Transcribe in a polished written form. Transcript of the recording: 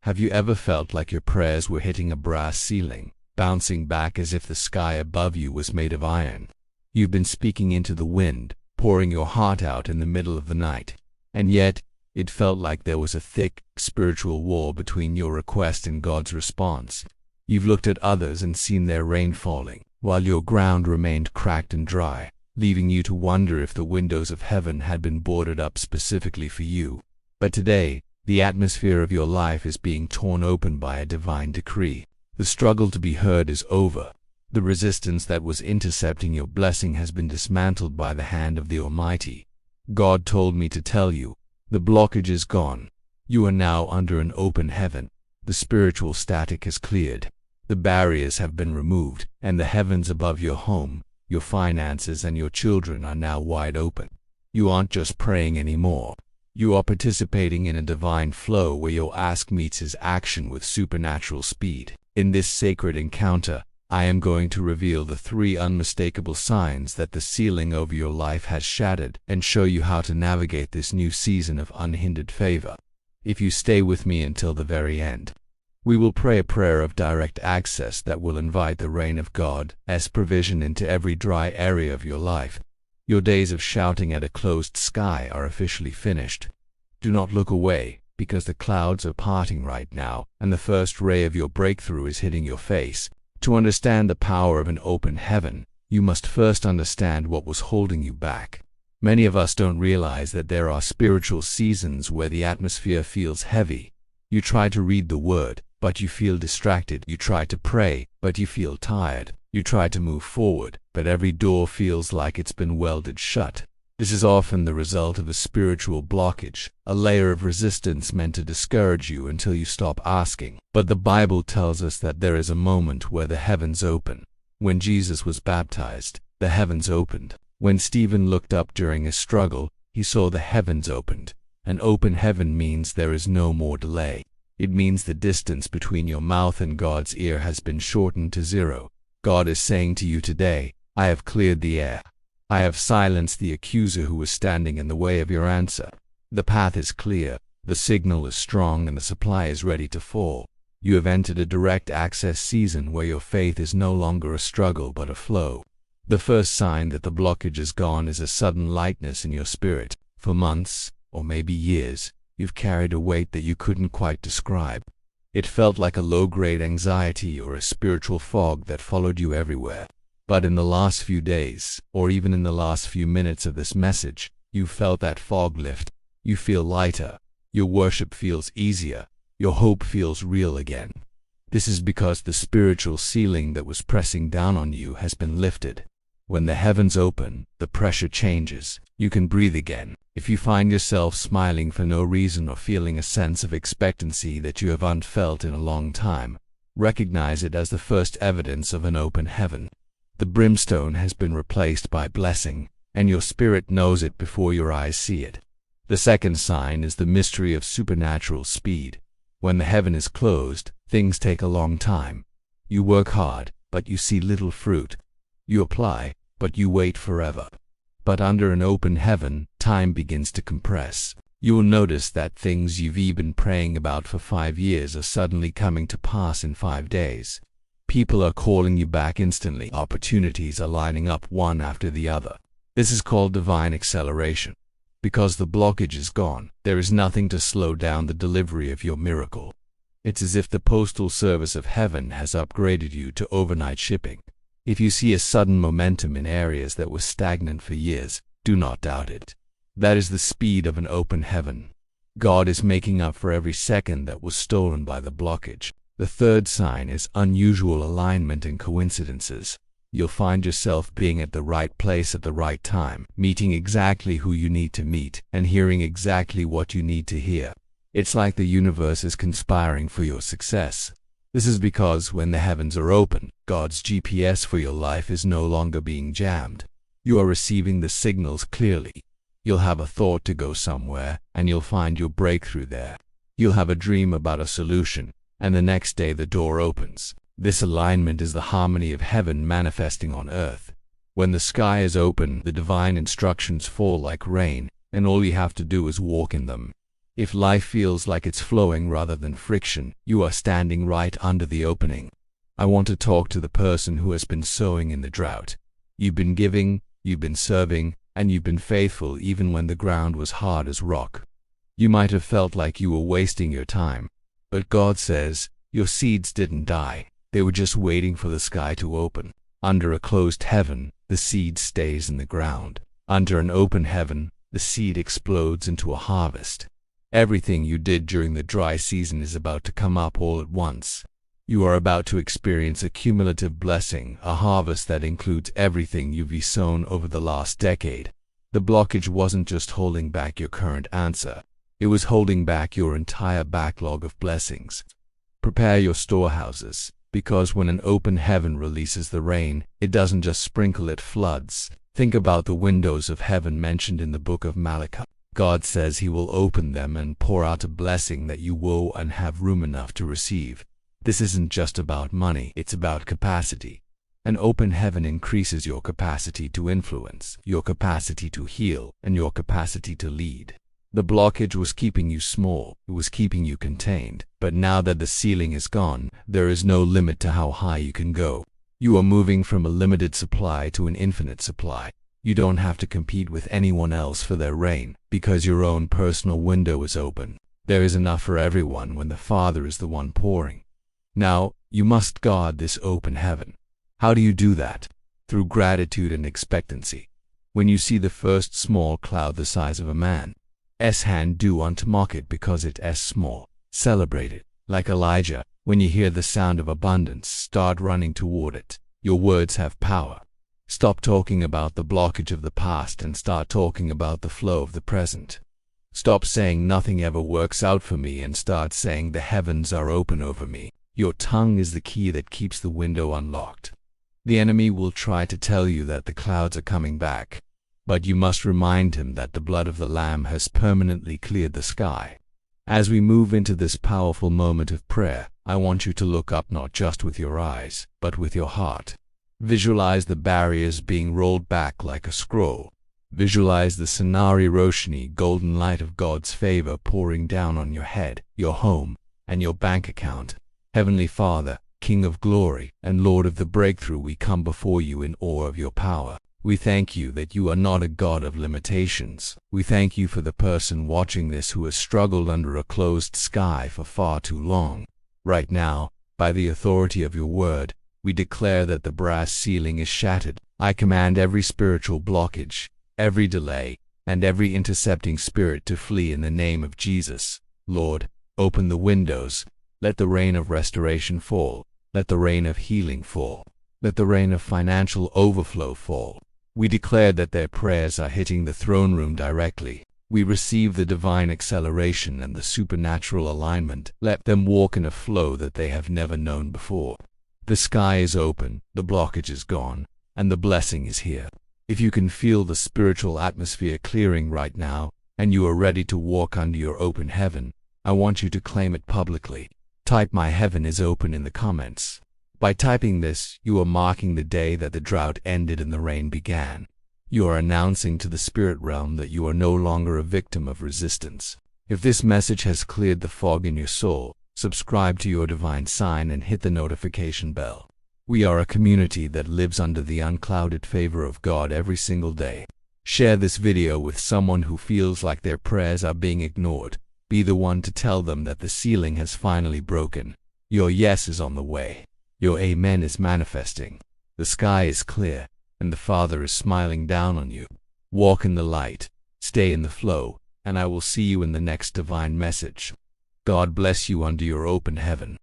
Have you ever felt like your prayers were hitting a brass ceiling, bouncing back as if the sky above you was made of iron? You've been speaking into the wind, pouring your heart out in the middle of the night, and yet it felt like there was a thick, spiritual wall between your request and God's response. You've looked at others and seen their rain falling, while your ground remained cracked and dry, leaving you to wonder if the windows of heaven had been boarded up specifically for you. But today, the atmosphere of your life is being torn open by a divine decree. The struggle to be heard is over. The resistance that was intercepting your blessing has been dismantled by the hand of the Almighty. God told me to tell you, the blockage is gone. You are now under an open heaven. The spiritual static has cleared. The barriers have been removed, and the heavens above your home, your finances, and your children are now wide open. You aren't just praying anymore. You are participating in a divine flow where your ask meets his action with supernatural speed. In this sacred encounter, I am going to reveal the 3 unmistakable signs that the ceiling over your life has shattered and show you how to navigate this new season of unhindered favor. If you stay with me until the very end, we will pray a prayer of direct access that will invite the rain of God's provision into every dry area of your life. Your days of shouting at a closed sky are officially finished. Do not look away, because the clouds are parting right now, and the first ray of your breakthrough is hitting your face. To understand the power of an open heaven, you must first understand what was holding you back. Many of us don't realize that there are spiritual seasons where the atmosphere feels heavy. You try to read the Word, but you feel distracted. You try to pray, but you feel tired. You try to move forward, but every door feels like it's been welded shut. This is often the result of a spiritual blockage, a layer of resistance meant to discourage you until you stop asking. But the Bible tells us that there is a moment where the heavens open. When Jesus was baptized, the heavens opened. When Stephen looked up during his struggle, he saw the heavens opened. An open heaven means there is no more delay. It means the distance between your mouth and God's ear has been shortened to 0. God is saying to you today, I have cleared the air. I have silenced the accuser who was standing in the way of your answer. The path is clear, the signal is strong, and the supply is ready to fall. You have entered a direct access season where your faith is no longer a struggle but a flow. The first sign that the blockage is gone is a sudden lightness in your spirit. For months, or maybe years, you've carried a weight that you couldn't quite describe. It felt like a low-grade anxiety or a spiritual fog that followed you everywhere. But in the last few days, or even in the last few minutes of this message, you felt that fog lift. You feel lighter. Your worship feels easier. Your hope feels real again. This is because the spiritual ceiling that was pressing down on you has been lifted. When the heavens open, the pressure changes. You can breathe again. If you find yourself smiling for no reason or feeling a sense of expectancy that you have unfelt in a long time, recognize it as the first evidence of an open heaven. The brimstone has been replaced by blessing, and your spirit knows it before your eyes see it. The second sign is the mystery of supernatural speed. When the heaven is closed, things take a long time. You work hard, but you see little fruit. You apply, but you wait forever. But under an open heaven, time begins to compress. You will notice that things you've been praying about for 5 years are suddenly coming to pass in 5 days. People are calling you back instantly. Opportunities are lining up one after the other. This is called divine acceleration. Because the blockage is gone, there is nothing to slow down the delivery of your miracle. It's as if the postal service of heaven has upgraded you to overnight shipping. If you see a sudden momentum in areas that were stagnant for years, do not doubt it. That is the speed of an open heaven. God is making up for every second that was stolen by the blockage. The third sign is unusual alignment and coincidences. You'll find yourself being at the right place at the right time, meeting exactly who you need to meet, and hearing exactly what you need to hear. It's like the universe is conspiring for your success. This is because when the heavens are open, God's GPS for your life is no longer being jammed. You are receiving the signals clearly. You'll have a thought to go somewhere, and you'll find your breakthrough there. You'll have a dream about a solution, and the next day the door opens. This alignment is the harmony of heaven manifesting on earth. When the sky is open, the divine instructions fall like rain, and all you have to do is walk in them. If life feels like it's flowing rather than friction, you are standing right under the opening. I want to talk to the person who has been sowing in the drought. You've been giving, you've been serving, and you've been faithful even when the ground was hard as rock. You might have felt like you were wasting your time, but God says, your seeds didn't die. They were just waiting for the sky to open. Under a closed heaven, the seed stays in the ground. Under an open heaven, the seed explodes into a harvest. Everything you did during the dry season is about to come up all at once. You are about to experience a cumulative blessing, a harvest that includes everything you've sown over the last decade. The blockage wasn't just holding back your current answer. It was holding back your entire backlog of blessings. Prepare your storehouses, because when an open heaven releases the rain, it doesn't just sprinkle, it floods. Think about the windows of heaven mentioned in the book of Malachi. God says He will open them and pour out a blessing that you won't have room enough to receive. This isn't just about money, it's about capacity. An open heaven increases your capacity to influence, your capacity to heal, and your capacity to lead. The blockage was keeping you small, it was keeping you contained, but now that the ceiling is gone, there is no limit to how high you can go. You are moving from a limited supply to an infinite supply. You don't have to compete with anyone else for their rain, because your own personal window is open. There is enough for everyone when the Father is the one pouring. Now, you must guard this open heaven. How do you do that? Through gratitude and expectancy. When you see the first small cloud the size of a man's hand, do unto mock it because it is small. Celebrate it. Like Elijah, when you hear the sound of abundance, start running toward it. Your words have power. Stop talking about the blockage of the past and start talking about the flow of the present. Stop saying nothing ever works out for me and start saying the heavens are open over me. Your tongue is the key that keeps the window unlocked. The enemy will try to tell you that the clouds are coming back, but you must remind him that the blood of the Lamb has permanently cleared the sky. As we move into this powerful moment of prayer, I want you to look up not just with your eyes, but with your heart. Visualize the barriers being rolled back like a scroll. Visualize the Sanari Roshni, golden light of God's favor pouring down on your head, your home, and your bank account. Heavenly Father, King of glory, and Lord of the breakthrough, we come before you in awe of your power. We thank you that you are not a God of limitations. We thank you for the person watching this who has struggled under a closed sky for far too long. Right now, by the authority of your word, we declare that the brass ceiling is shattered. I command every spiritual blockage, every delay, and every intercepting spirit to flee in the name of Jesus. Lord, open the windows. Let the rain of restoration fall. Let the rain of healing fall. Let the rain of financial overflow fall. We declare that their prayers are hitting the throne room directly. We receive the divine acceleration and the supernatural alignment. Let them walk in a flow that they have never known before. The sky is open, the blockage is gone, and the blessing is here. If you can feel the spiritual atmosphere clearing right now, and you are ready to walk under your open heaven, I want you to claim it publicly. Type "My heaven is open" in the comments. By typing this, you are marking the day that the drought ended and the rain began. You are announcing to the spirit realm that you are no longer a victim of resistance. If this message has cleared the fog in your soul, subscribe to your divine sign and hit the notification bell. We are a community that lives under the unclouded favor of God every single day. Share this video with someone who feels like their prayers are being ignored. Be the one to tell them that the ceiling has finally broken. Your yes is on the way. Your amen is manifesting. The sky is clear, and the Father is smiling down on you. Walk in the light, stay in the flow, and I will see you in the next divine message. God bless you under your open heaven.